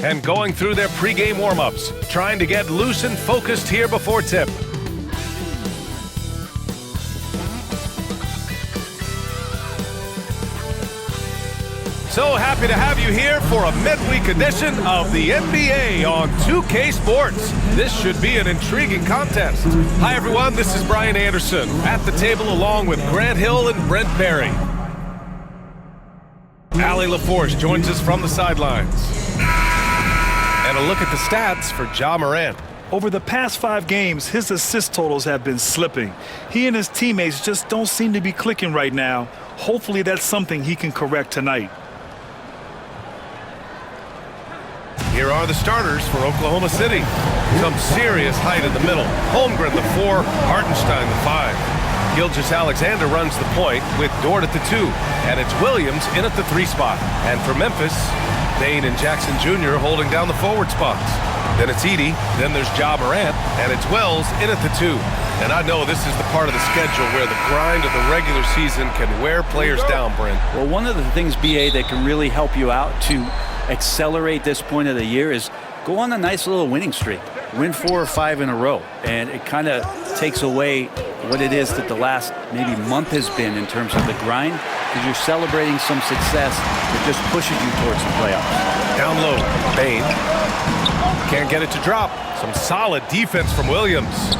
and going through their pregame warm-ups, trying to get loose and focused here before tip. So happy to have you here for a midweek edition of the NBA on 2K Sports. This should be an intriguing contest. Hi everyone, this is Brian Anderson at the table along with Grant Hill and Brent Barry. Allie LaForce joins us from the sidelines. And a look at the stats for Ja Morant. Over the past 5 games, his assist totals have been slipping. He and his teammates just don't seem to be clicking right now. Hopefully that's something he can correct tonight. Here are the starters for Oklahoma City. Some serious height in the middle. Holmgren, the 4, Hartenstein, the 5. Gilgeous-Alexander runs the point with Dort at the 2. And it's Williams in at the 3 spot. And for Memphis, Bane and Jackson Jr. holding down the forward spots. Then it's Edey, then there's Ja Morant, and it's Wells in at the 2. And I know this is the part of the schedule where the grind of the regular season can wear players down, Brent. Well, one of the things, BA, that can really help you out to accelerate this point of the year is go on a nice little winning streak. Win 4 or 5 in a row. And it kind of takes away what it is that the last maybe month has been in terms of the grind, because you're celebrating some success that just pushes you towards the playoffs. Down low, Bane. Can't get it to drop. Some solid defense from Williams.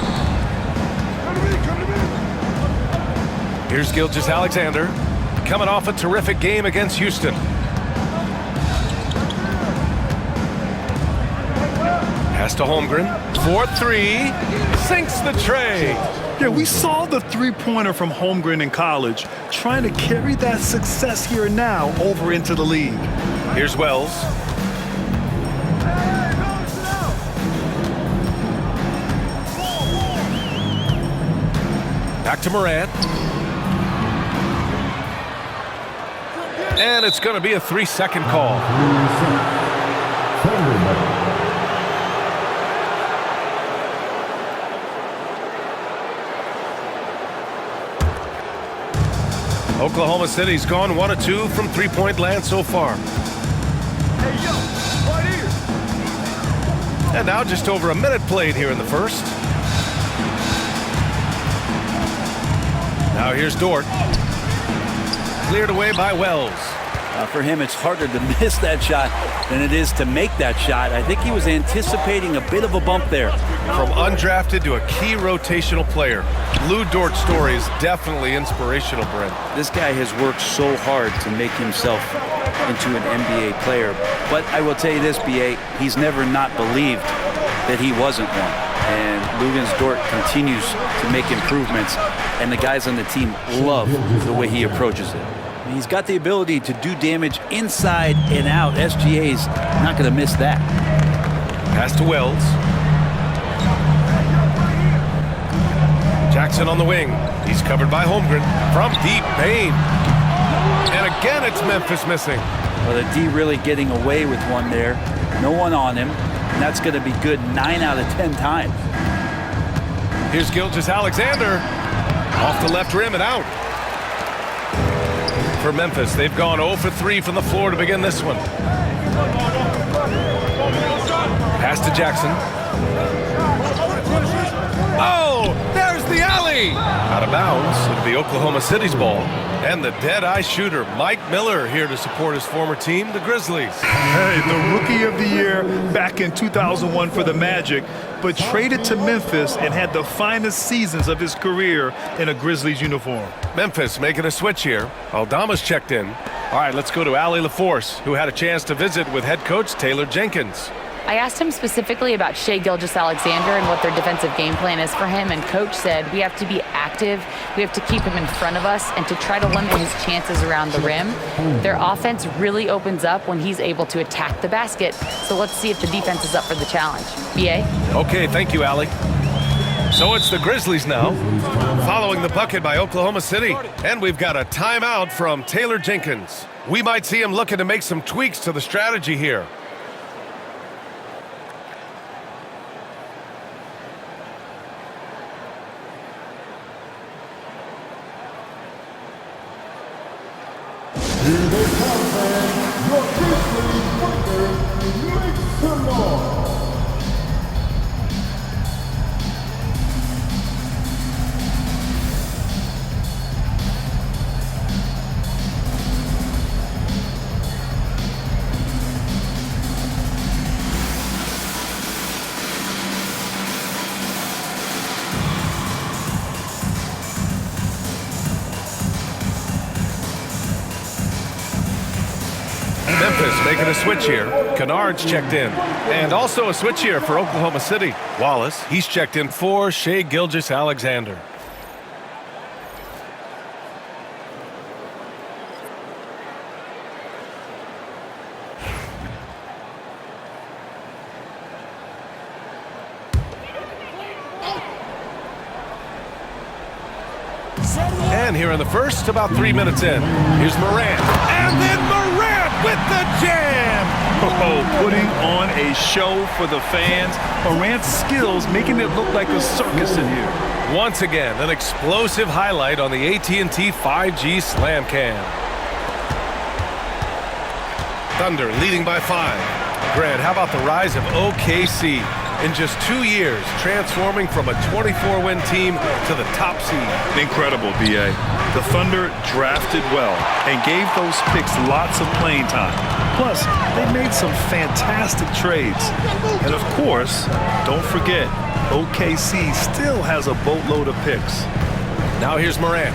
Here's Gilgeous-Alexander, coming off a terrific game against Houston. Pass to Holmgren, 4-3, sinks the tray. Yeah, we saw the three-pointer from Holmgren in college, trying to carry that success here and now over into the league. Here's Wells. Back to Morant. And it's going to be a 3-second call. Oklahoma City's gone 1 of 2 from three-point land so far. Hey, yo, right here. And now just over a minute played here in the first. Now here's Dort. Cleared away by Wells. For him, it's harder to miss that shot than it is to make that shot. I think he was anticipating a bit of a bump there. From undrafted to a key rotational player, Lou Dort's story is definitely inspirational, Brent. This guy has worked so hard to make himself into an NBA player. But I will tell you this, BA, he's never not believed that he wasn't one. And Luguentz Dort continues to make improvements, and the guys on the team love the way he approaches it. He's got the ability to do damage inside and out. SGA's not going to miss that. Pass to Wells. Jackson on the wing. He's covered by Holmgren. From deep, Bane. And again, it's Memphis missing. Well, the D really getting away with one there. No one on him. And that's going to be good 9 out of 10 times. Here's Gilgeous-Alexander. Off the left rim and out. For Memphis, they've gone 0 for 3 from the floor to begin this one. Pass to Jackson. Oh, there's the alley! Out of bounds. It'll be Oklahoma City's ball. And the dead-eye shooter, Mike Miller, here to support his former team, the Grizzlies. Hey, the Rookie of the Year back in 2001 for the Magic, but traded to Memphis and had the finest seasons of his career in a Grizzlies uniform. Memphis making a switch here. Aldama's checked in. All right, let's go to Allie LaForce, who had a chance to visit with head coach Taylor Jenkins. I asked him specifically about Shai Gilgeous-Alexander and what their defensive game plan is for him, and Coach said we have to be active, we have to keep him in front of us, and to try to limit his chances around the rim. Their offense really opens up when he's able to attack the basket, so let's see if the defense is up for the challenge. BA? Okay, thank you, Allie. So it's the Grizzlies now, following the bucket by Oklahoma City, and we've got a timeout from Taylor Jenkins. We might see him looking to make some tweaks to the strategy here. Here they come, fans. Your Grizzlies winner, Memphis making a switch here. Kennard's checked in. And also a switch here for Oklahoma City. Wallace, he's checked in for Shai Gilgeous-Alexander. And here in the first, about 3 minutes in, here's Morant. And then Morant with the jam! Oh, putting on a show for the fans. Morant's skills making it look like a circus in here. Once again, an explosive highlight on the AT&T 5G Slam Cam. Thunder leading by 5. Grant, how about the rise of OKC? In just 2 years, transforming from a 24-win team to the top seed. Incredible, B.A. The Thunder drafted well and gave those picks lots of playing time. Plus, they made some fantastic trades. And of course, don't forget, OKC still has a boatload of picks. Now here's Morant,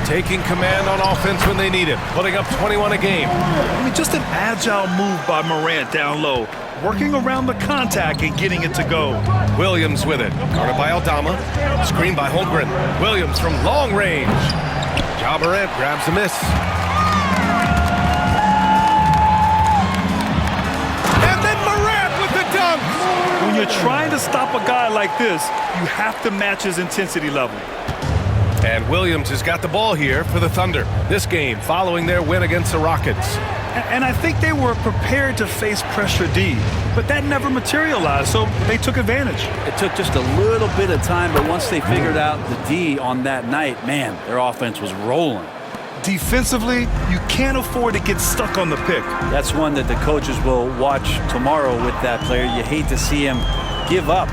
taking command on offense when they need him, putting up 21 a game. I mean, just an agile move by Morant down low, working around the contact and getting it to go. Williams with it, guarded by Aldama, screen by Holmgren. Williams from long range. Ja Morant grabs the miss. And then Morant with the dunk. When you're trying to stop a guy like this, you have to match his intensity level. And Williams has got the ball here for the Thunder. This game following their win against the Rockets. And I think they were prepared to face pressure D, but that never materialized, so they took advantage. It took just a little bit of time, but once they figured out the D on that night, man, their offense was rolling. Defensively, you can't afford to get stuck on the pick. That's one that the coaches will watch tomorrow with that player. You hate to see him give up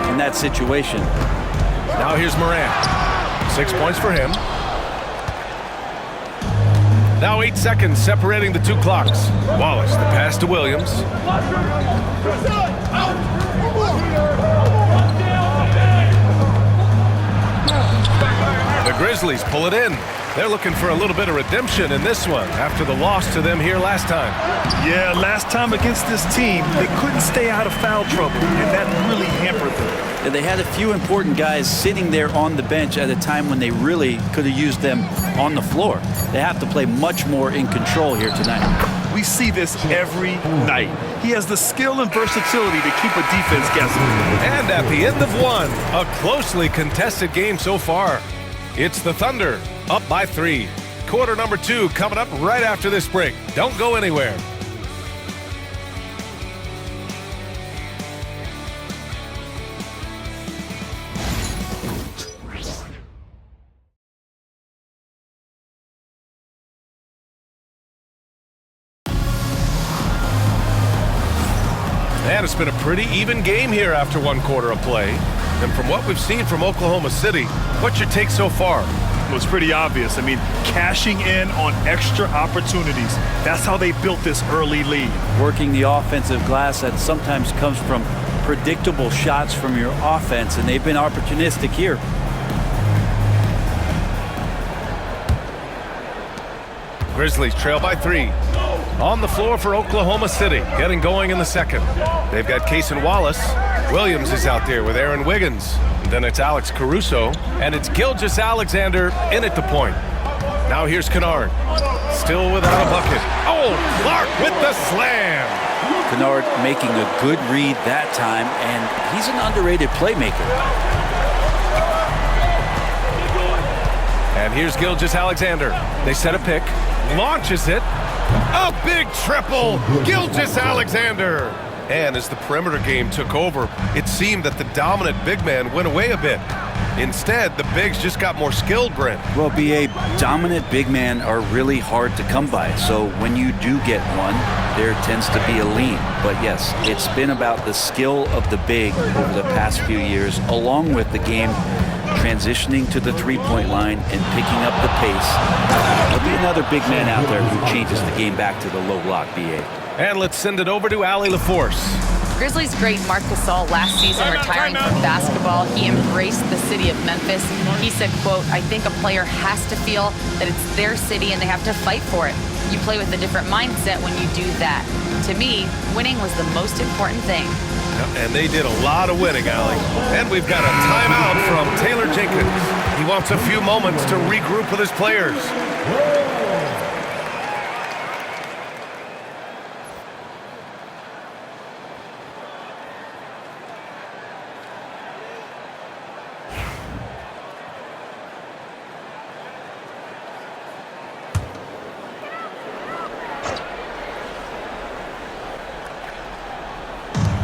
in that situation. Now here's Morant. 6 points for him. Now 8 seconds separating the two clocks. Wallace, the pass to Williams. The Grizzlies pull it in. They're looking for a little bit of redemption in this one after the loss to them here last time. Yeah, last time against this team, they couldn't stay out of foul trouble, and that really hampered them. And they had a few important guys sitting there on the bench at a time when they really could have used them on the floor. They have to play much more in control here tonight. We see this every night. He has the skill and versatility to keep a defense guessing. And at the end of one, a closely contested game so far. It's the Thunder up by 3. Quarter number 2 coming up right after this break. Don't go anywhere. And it's been a pretty even game here after 1 quarter of play. And from what we've seen from Oklahoma City, what's your take so far? It was pretty obvious. I mean, cashing in on extra opportunities. That's how they built this early lead. Working the offensive glass that sometimes comes from predictable shots from your offense, and they've been opportunistic here. Grizzlies trail by 3. On the floor for Oklahoma City, getting going in the second. They've got Cason Wallace. Williams is out there with Aaron Wiggins. And then it's Alex Caruso, and it's Gilgeous-Alexander in at the point. Now here's Kennard, still without a bucket. Oh, Clark with the slam. Kennard making a good read that time, and he's an underrated playmaker. And here's Gilgeous-Alexander. They set a pick, launches it. A big triple, Gilgeous-Alexander. And as the perimeter game took over, it seemed that the dominant big man went away a bit. Instead, the bigs just got more skilled, Brent. Well, B.A., dominant big men are really hard to come by. So when you do get one, there tends to be a lean. But yes, it's been about the skill of the big over the past few years, along with the game transitioning to the three-point line and picking up the pace. There'll be another big man out there who changes the game back to the low block, B.A. And let's send it over to Allie LaForce. Grizzlies great Marc Gasol last season retiring from basketball, he embraced the city of Memphis. He said, quote, "I think a player has to feel that it's their city and they have to fight for it. You play with a different mindset when you do that. To me, winning was the most important thing." And they did a lot of winning, Allie. And we've got a timeout from Taylor Jenkins. He wants a few moments to regroup with his players.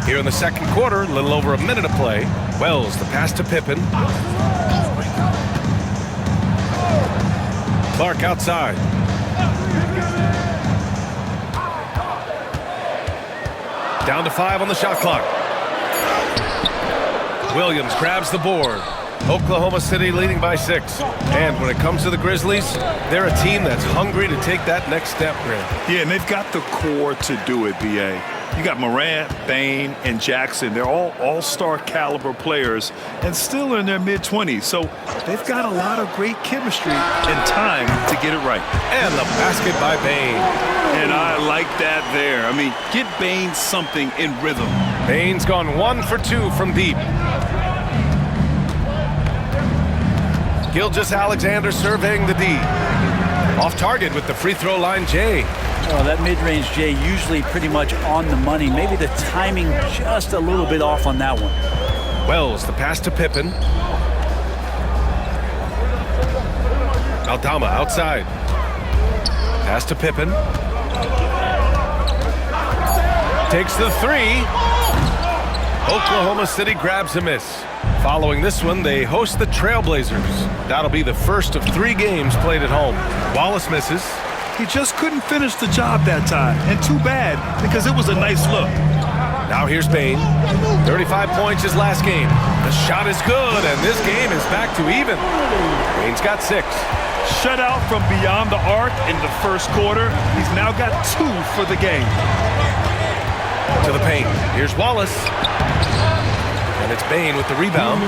Here in the second quarter, a little over a minute of play. Wells, the pass to Pippen. Clark outside. Down to 5 on the shot clock. Williams grabs the board. Oklahoma City leading by 6. And when it comes to the Grizzlies, they're a team that's hungry to take that next step, Grant. Yeah, and they've got the core to do it, B.A. You got Morant, Bane, and Jackson. They're all all-star caliber players and still in their mid-20s. So they've got a lot of great chemistry and time to get it right. And the basket by Bane. And I like that there. I mean, get Bane something in rhythm. Bane's gone 1 for 2 from deep. Gilgeous-Alexander surveying the D. Off target with the free throw line, Jay. Well, that mid-range Jay usually pretty much on the money. Maybe the timing just a little bit off on that one. Wells, the pass to Pippen. Aldama outside. Pass to Pippen. Takes the 3. Oklahoma City grabs a miss. Following this one, they host the Trailblazers. That'll be the first of 3 games played at home. Wallace misses. He just couldn't finish the job that time. And too bad, because it was a nice look. Now here's Bane. 35 points his last game. The shot is good, and this game is back to even. Bane's got 6. Shutout from beyond the arc in the first quarter. He's now got 2 for the game. To the paint. Here's Wallace. And it's Bane with the rebound.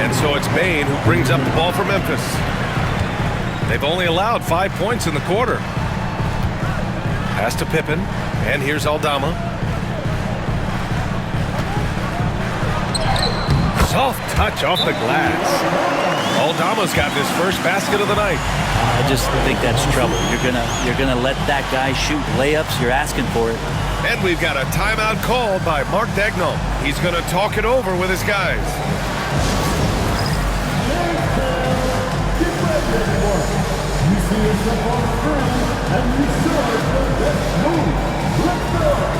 And so it's Bane who brings up the ball for Memphis. They've only allowed 5 points in the quarter. Pass to Pippen. And here's Aldama. Soft touch off the glass. Aldama's got his first basket of the night. I just think that's trouble. You're gonna let that guy shoot layups. You're asking for it. And we've got a timeout called by Mark Daigneault. He's going to talk it over with his guys. You see yourself on the screen, and you sure the best move. Let's go!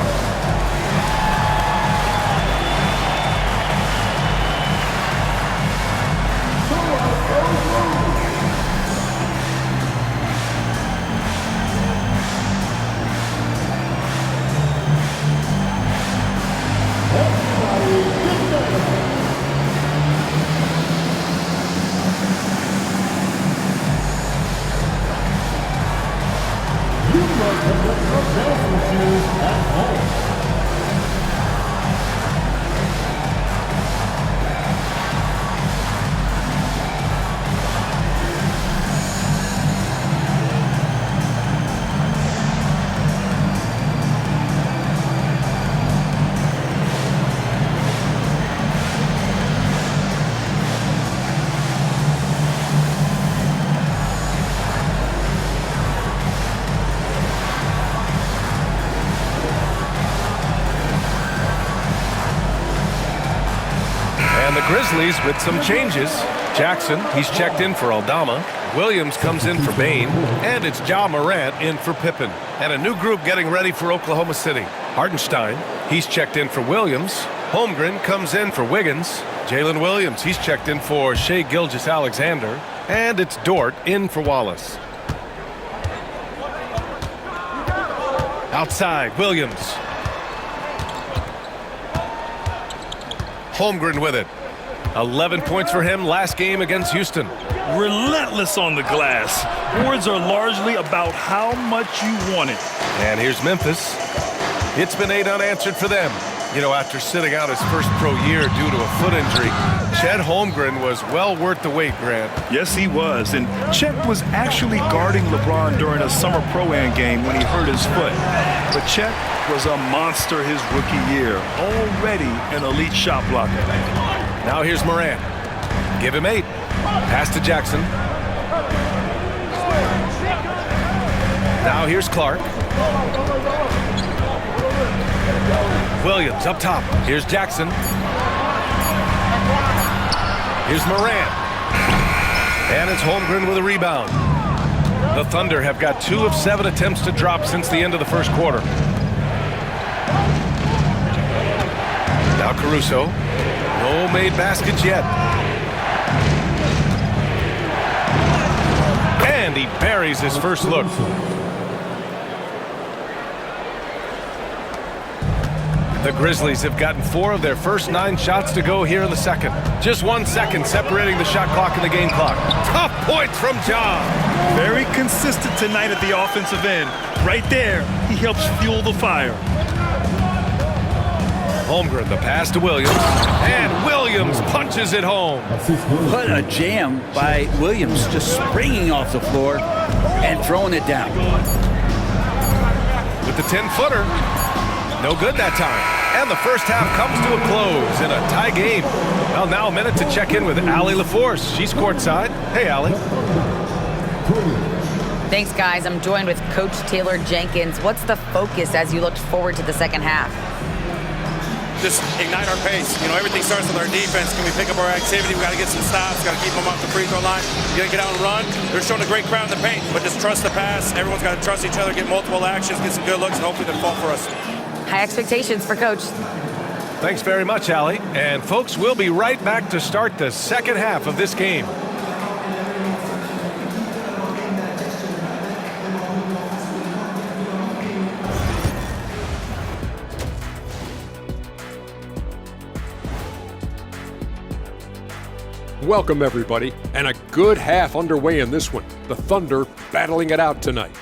Grizzlies with some changes. Jackson, he's checked in for Aldama. Williams comes in for Bane. And it's Ja Morant in for Pippen. And a new group getting ready for Oklahoma City. Hartenstein, he's checked in for Williams. Holmgren comes in for Wiggins. Jalen Williams, he's checked in for Shai Gilgeous-Alexander. And it's Dort in for Wallace. Outside, Williams. Holmgren with it. 11 points for him last game against Houston. Relentless on the glass. Boards are largely about how much you want it. And here's Memphis. It's been 8 unanswered for them. You know, after sitting out his first pro year due to a foot injury, Chet Holmgren was well worth the wait, Grant. Yes, he was. And Chet was actually guarding LeBron during a summer Pro-Am game when he hurt his foot. But Chet was a monster his rookie year, already an elite shot blocker. Now here's Morant. Give him 8. Pass to Jackson. Now here's Clark. Williams up top. Here's Jackson. Here's Morant. And it's Holmgren with a rebound. The Thunder have got 2 of 7 attempts to drop since the end of the first quarter. Now Caruso. No made baskets yet. And he buries his first look. The Grizzlies have gotten 4 of their first 9 shots to go here in the second. Just 1 second separating the shot clock and the game clock. Tough points from Ja. Very consistent tonight at the offensive end. Right there, he helps fuel the fire. Holmgren, the pass to Williams. And Williams punches it home. What a jam by Williams, just springing off the floor and throwing it down. With the 10-footer. No good that time. And the first half comes to a close in a tie game. Well, now a minute to check in with Allie LaForce. She's courtside. Hey, Allie. Thanks, guys. I'm joined with Coach Taylor Jenkins. What's the focus as you look forward to the second half? Just ignite our pace. You know, everything starts with our defense. Can we pick up our activity? We got to get some stops. Got to keep them off the free throw line. You got to get out and run. They're showing a great crowd in the paint, but just trust the pass. Everyone's got to trust each other, get multiple actions, get some good looks, and hopefully they'll fall for us. High expectations for Coach. Thanks very much, Allie. And folks, we'll be right back to start the second half of this game. Welcome, everybody, and a good half underway in this one. The Thunder battling it out tonight.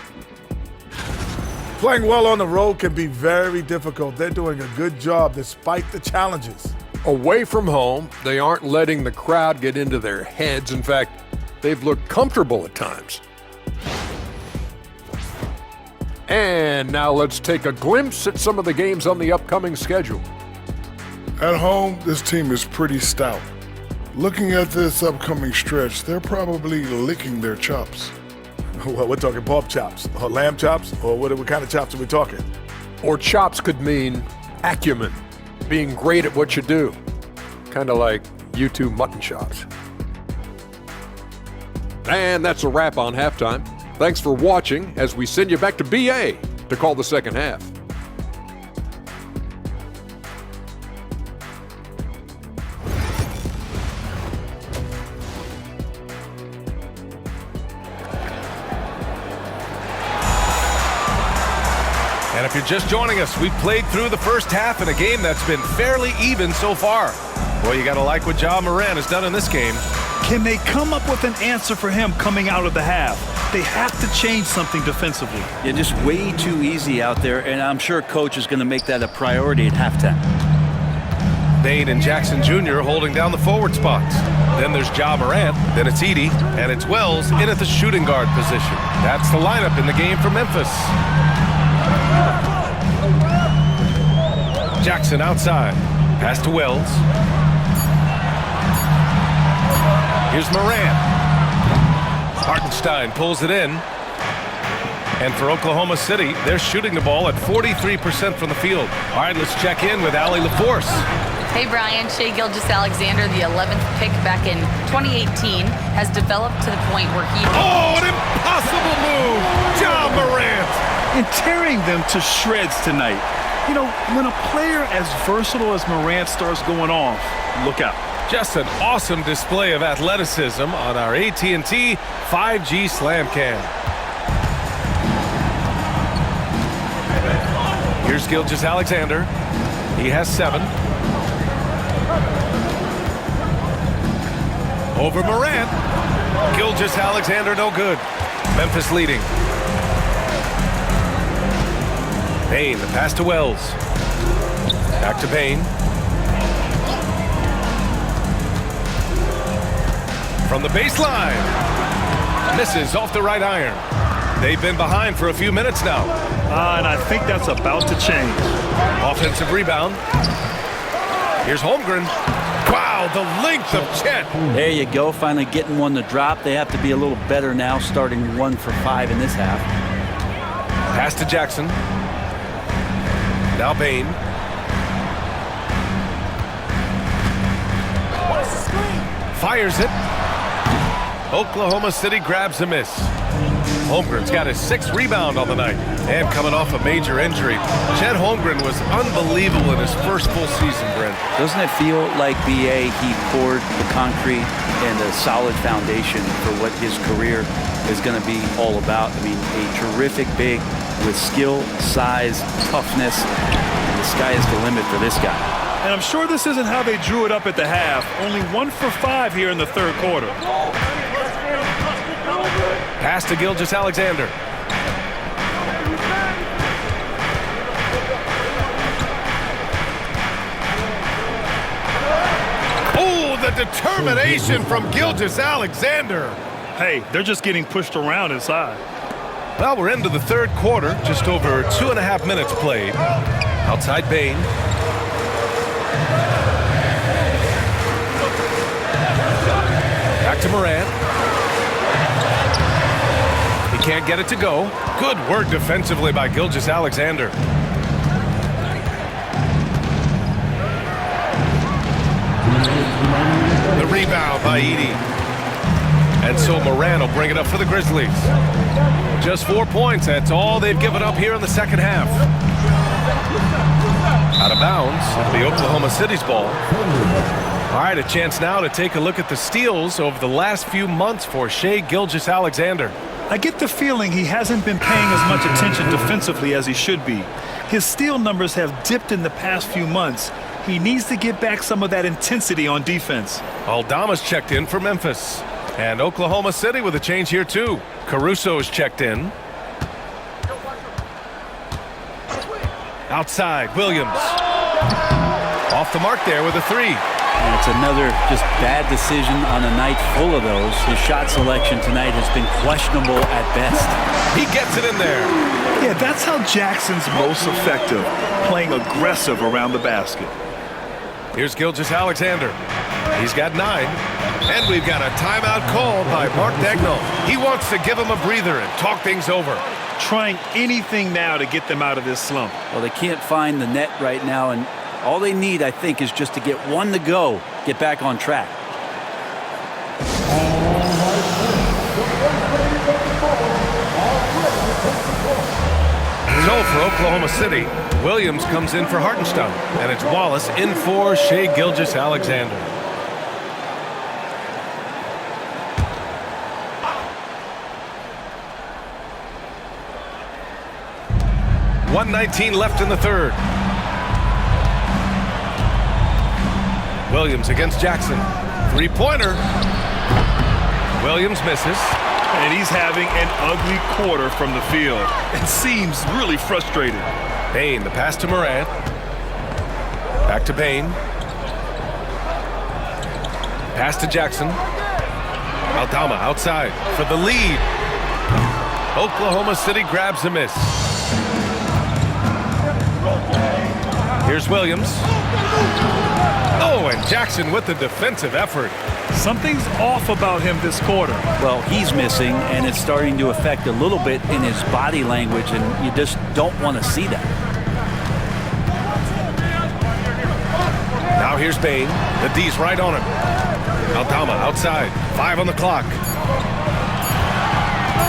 Playing well on the road can be very difficult. They're doing a good job despite the challenges. Away from home, they aren't letting the crowd get into their heads. In fact, they've looked comfortable at times. And now let's take a glimpse at some of the games on the upcoming schedule. At home, this team is pretty stout. Looking at this upcoming stretch, they're probably licking their chops. Well, we're talking pork chops, or lamb chops, or what kind of chops are we talking? Or chops could mean acumen, being great at what you do. Kind of like you two mutton chops. And that's a wrap on halftime. Thanks for watching as we send you back to BA to call the second half. And if you're just joining us, we've played through the first half in a game that's been fairly even so far. Boy, you got to like what Ja Morant has done in this game. Can they come up with an answer for him coming out of the half? They have to change something defensively. Yeah, just way too easy out there, and I'm sure Coach is going to make that a priority at halftime. Bane and Jackson Jr. holding down the forward spots. Then there's Ja Morant, then it's Edey, and it's Wells in at the shooting guard position. That's the lineup in the game for Memphis. Jackson outside. Pass to Wells. Here's Morant. Hartenstein pulls it in. And for Oklahoma City, they're shooting the ball at 43% from the field. All right, let's check in with Allie LaForce. Hey, Brian. Shai Gilgeous-Alexander, the 11th pick back in 2018, has developed to the point where he... Oh, an impossible move! Ja Morant! And tearing them to shreds tonight. You know, when a player as versatile as Morant starts going off, look out. Just an awesome display of athleticism on our AT&T 5G Slam Cam. Here's Gilgeous-Alexander. He has 7. Over Morant. Gilgeous-Alexander no good. Memphis leading. Payne, the pass to Wells. Back to Bain. From the baseline. Misses off the right iron. They've been behind for a few minutes now. And I think that's about to change. Offensive rebound. Here's Holmgren. Wow, the length of Chet. There you go, finally getting one to drop. They have to be a little better now, starting 1 for 5 in this half. Pass to Jackson. Now Bain. Fires it. Oklahoma City grabs a miss. Holmgren's got his 6th rebound on the night and coming off a major injury. Chet Holmgren was unbelievable in his first full season, Brent. Doesn't it feel like, B.A., he poured the concrete and a solid foundation for what his career is going to be all about? I mean, a terrific big with skill, size, toughness. The sky is the limit for this guy. And I'm sure this isn't how they drew it up at the half. Only 1 for 5 here in the third quarter. Pass to Gilgeous-Alexander. Oh, the determination from Gilgeous-Alexander. Hey, they're just getting pushed around inside. Well, we're into the third quarter. Just over 2.5 minutes played. Outside Bain. Back to Morant. He can't get it to go. Good work defensively by Gilgeous-Alexander. The rebound by Edey. And so Morant will bring it up for the Grizzlies. Just 4 points. That's all they've given up here in the second half. Out of bounds. It'll be Oklahoma City's ball. All right, a chance now to take a look at the steals over the last few months for Shai Gilgeous-Alexander. I get the feeling he hasn't been paying as much attention defensively as he should be. His steal numbers have dipped in the past few months. He needs to get back some of that intensity on defense. Aldama's checked in for Memphis. And Oklahoma City with a change here too. Caruso's checked in. Outside, Williams. Off the mark there with a 3. And it's another just bad decision on a night full of those. His shot selection tonight has been questionable at best. He gets it in there. Yeah, that's how Jackson's most effective, playing aggressive around the basket. Here's Gilgeous-Alexander. He's got 9. And we've got a timeout called by Mark Daigneault. He wants to give him a breather and talk things over. Trying anything now to get them out of this slump. Well, they can't find the net right now, and all they need, I think, is just to get one to go, get back on track. So for Oklahoma City, Williams comes in for Hartenstein, and it's Wallace in for Shai Gilgeous-Alexander. .119 left in the third. Williams against Jackson. 3-pointer. Williams misses. And he's having an ugly quarter from the field. It seems really frustrated. Bain, the pass to Morant. Back to Bain. Pass to Jackson. Aldama outside for the lead. Oklahoma City grabs a miss. Here's Williams. Oh, and Jackson with the defensive effort. Something's off about him this quarter. Well, he's missing, and it's starting to affect a little bit in his body language, and you just don't want to see that. Now here's Bain. The D's right on him. Aldama outside. 5 on the clock.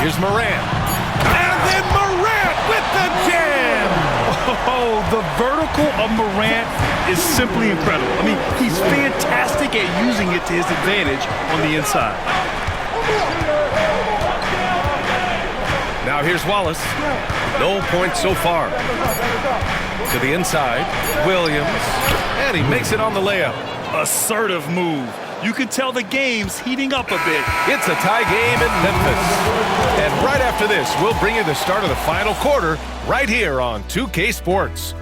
Here's Morant. And then Morant with the jam! Oh, the vertical of Morant is simply incredible. I mean, he's fantastic at using it to his advantage on the inside. Now here's Wallace. No points so far. To the inside, Williams. And he makes it on the layup. Assertive move. You can tell the game's heating up a bit. It's a tie game in Memphis. And right after this, we'll bring you the start of the final quarter right here on 2K Sports.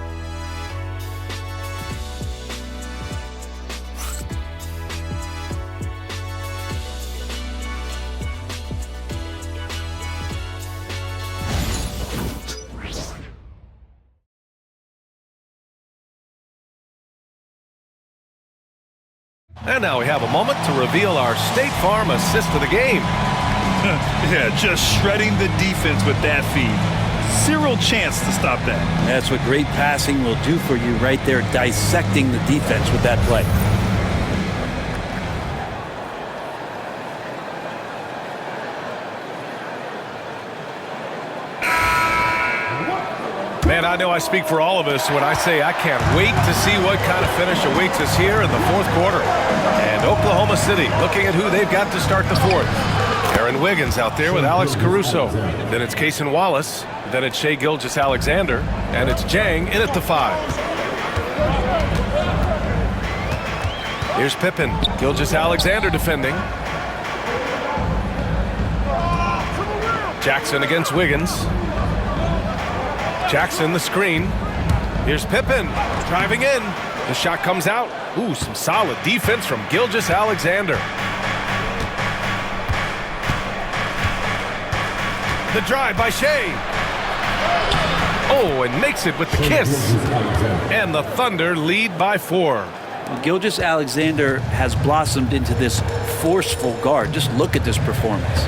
And now we have a moment to reveal our State Farm assist of the game. Yeah, just shredding the defense with that feed. Zero chance to stop that. That's what great passing will do for you right there, dissecting the defense with that play. Man, I know I speak for all of us when I say I can't wait to see what kind of finish awaits us here in the fourth quarter. And Oklahoma City looking at who they've got to start the fourth. Aaron Wiggins out there with Alex Caruso. Then it's Cason Wallace. Then it's Shai Gilgeous-Alexander. And it's Jang in at the 5. Here's Pippen. Gilgeous-Alexander defending. Jackson against Wiggins. Jackson the screen. Here's Pippen driving in. The shot comes out. Ooh, some solid defense from Gilgeous-Alexander. The drive by Shai. Oh, and makes it with the kiss. And the Thunder lead by 4. Gilgeous-Alexander has blossomed into this forceful guard. Just look at this performance.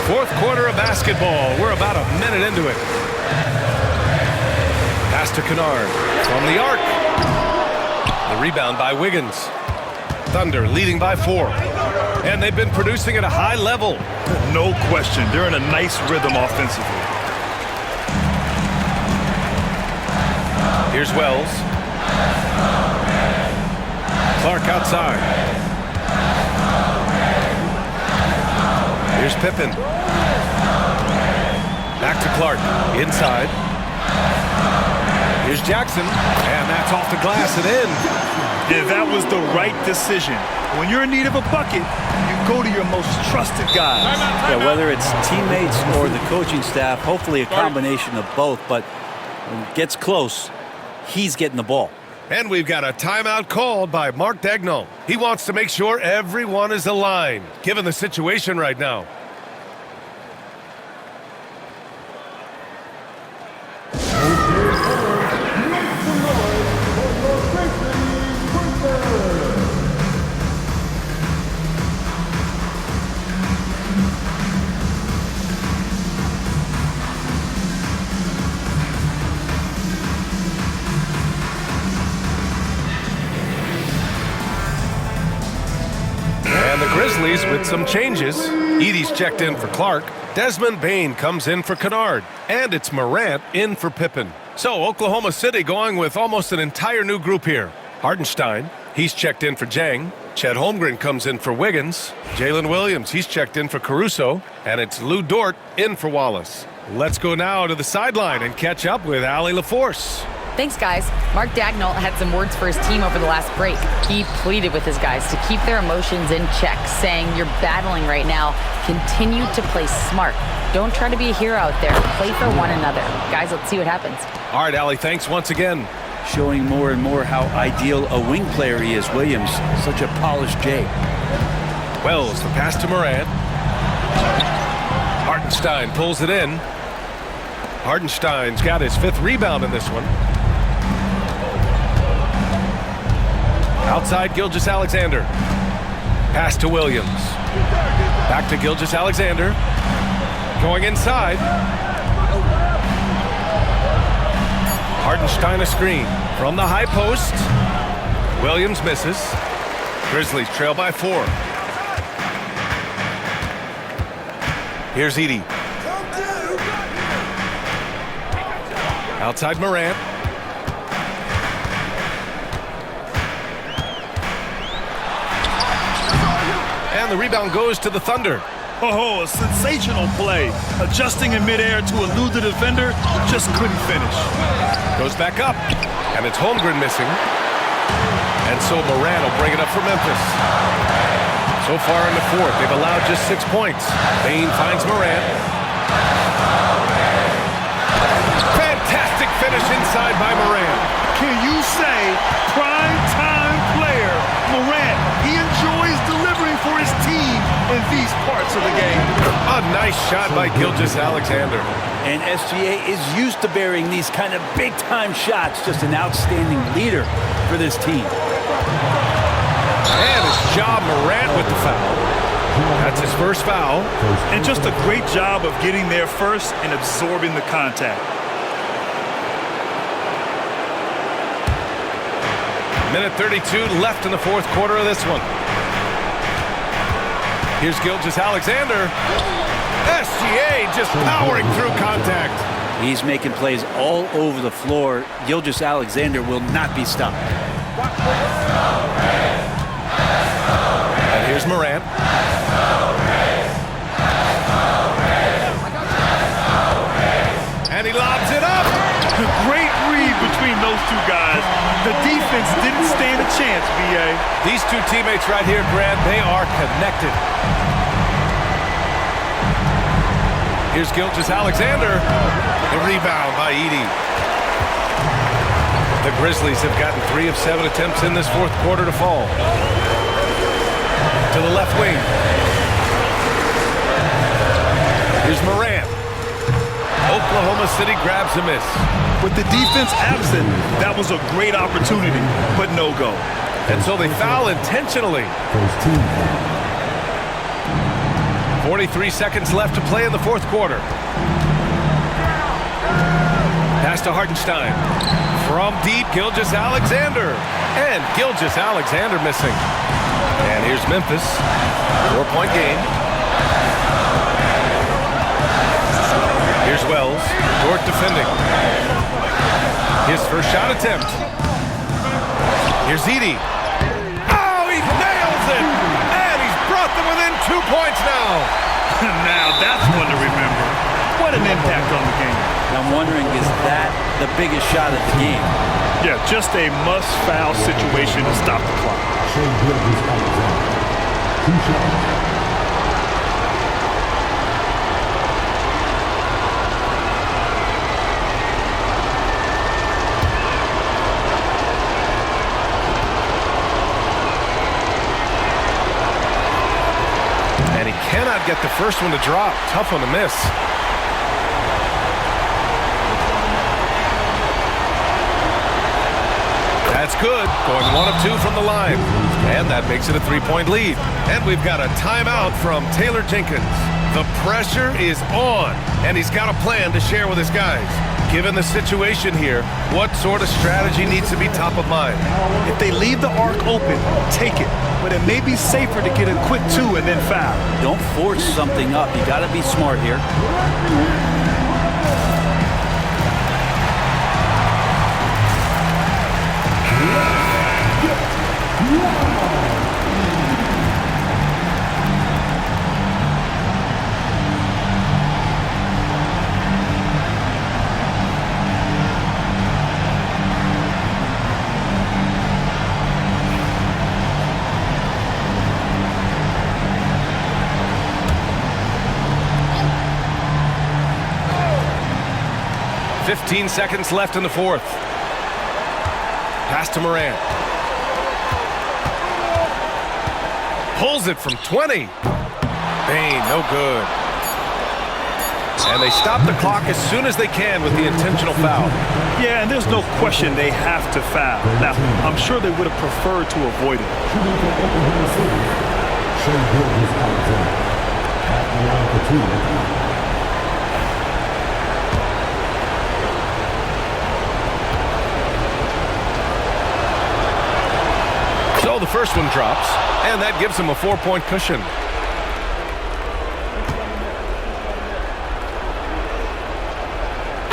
Fourth quarter of basketball. We're about a minute into it. Pass to Kennard from the arc. The rebound by Wiggins. Thunder leading by 4. And they've been producing at a high level. No question. They're in a nice rhythm offensively. Here's Wells. Clark outside. Here's Pippen. Back to Clark. Inside. Here's Jackson. And that's off the glass and in. Yeah, that was the right decision. When you're in need of a bucket, you go to your most trusted guys. Yeah, whether it's teammates or the coaching staff, hopefully a combination of both, but when it gets close, he's getting the ball. And we've got a timeout called by Mark Daigneault. He wants to make sure everyone is aligned, given the situation right now. And the Grizzlies with some changes. Edey's checked in for Clark. Desmond Bane comes in for Kennard. And it's Morant in for Pippen. So Oklahoma City going with almost an entire new group here. Hartenstein, he's checked in for Jang. Chet Holmgren comes in for Wiggins. Jalen Williams, he's checked in for Caruso. And it's Lou Dort in for Wallace. Let's go now to the sideline and catch up with Allie LaForce. Thanks, guys. Mark Daigneault had some words for his team over the last break. He pleaded with his guys to keep their emotions in check, saying, "You're battling right now. Continue to play smart. Don't try to be a hero out there. Play for one another." Guys, let's see what happens. All right, Allie, thanks once again. Showing more and more how ideal a wing player he is. Williams, such a polished J. Wells, the pass to Morant. Hartenstein pulls it in. Hartenstein's got his 5th rebound in this one. Outside Gilgeous-Alexander. Pass to Williams. Back to Gilgeous-Alexander. Going inside. Hartenstein a screen from the high post. Williams misses. Grizzlies trail by 4. Here's Edey. Outside Morant. And the rebound goes to the Thunder. Oh, a sensational play. Adjusting in midair to elude the defender, just couldn't finish. Goes back up, and it's Holmgren missing. And so Morant will bring it up for Memphis. So far in the fourth, they've allowed just 6 points. Bane finds Morant. Fantastic finish inside by Morant. Can you say prime time player Morant? He enjoys delivering for his team in these parts of the game. A nice shot by Gilgeous-Alexander. And SGA is used to burying these kind of big-time shots. Just an outstanding leader for this team. And it's Ja Morant with the foul. That's his first foul. And just a great job of getting there first and absorbing the contact. Minute 32 left in the fourth quarter of this one. Here's Gilgeous-Alexander. SGA just powering through contact. He's making plays all over the floor. Gilgeous-Alexander will not be stopped. And here's Morant. And he lobs it up. Great read between those two guys. The defense didn't stand a chance, B.A. These two teammates right here, Grant, they are connected. Here's Gilgeous-Alexander. The rebound by Edey. The Grizzlies have gotten 3 of 7 attempts in this fourth quarter to fall. To the left wing. Here's Morant. Oklahoma City grabs a miss. With the defense absent, that was a great opportunity, but no go. And so they foul intentionally. 43 seconds left to play in the fourth quarter. Pass to Hartenstein. From deep, Gilgeous-Alexander. And Gilgeous-Alexander missing. And here's Memphis. 4-point game. Here's Wells. Dort defending. His first shot attempt. Here's Edey. Oh, he nails it! And he's brought them within 2 points now. Now that's one to remember. What an impact on the game. I'm wondering, is that the biggest shot of the game? Yeah, just a must-foul situation to stop the clock. Shea Gilgeous-Alexander. 2 shots. Cannot get the first one to drop. Tough one to miss. That's good. Going 1 of 2 from the line. And that makes it a 3-point lead. And we've got a timeout from Taylor Jenkins. The pressure is on, and he's got a plan to share with his guys. Given the situation here, what sort of strategy needs to be top of mind? If they leave the arc open, take it. But it may be safer to get a quick 2 and then foul. Don't force something up. You got to be smart here. Fifteen seconds left in the fourth. Pass to Morant. Pulls it from 20. Bain, no good. And they stop the clock as soon as they can with the intentional foul. Yeah, and there's no question they have to foul. Now, I'm sure they would have preferred to avoid it. Shea Gilgeous-Alexander. At the line for 2. So the first one drops, and that gives him a 4-point cushion.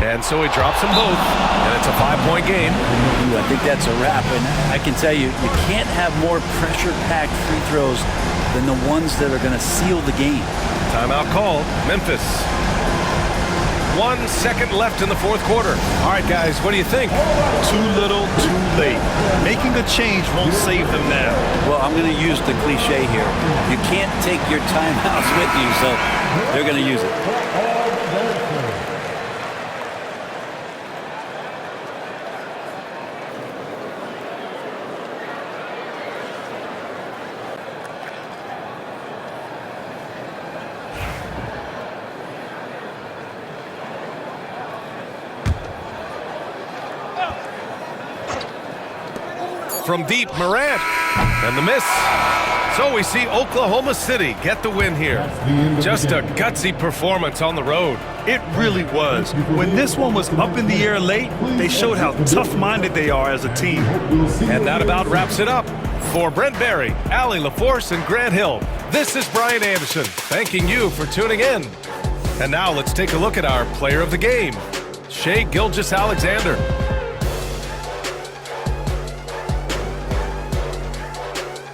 And so he drops them both, and it's a 5-point game. Ooh, I think that's a wrap, and I can tell you, you can't have more pressure-packed free throws than the ones that are going to seal the game. Timeout called. Memphis. 1 second left in the fourth quarter. All right, guys, what do you think? Too little, too late. Making a change won't save them now. Well, I'm going to use the cliche here. You can't take your timeouts with you, so they're going to use it. from deep, Morant. And the miss. So we see Oklahoma City get the win here. Just a gutsy performance on the road. It really was. When this one was up in the air late, they showed how tough-minded they are as a team. And that about wraps it up. For Brent Barry, Allie LaForce, and Grant Hill, this is Brian Anderson, thanking you for tuning in. And now let's take a look at our player of the game, Shai Gilgeous-Alexander.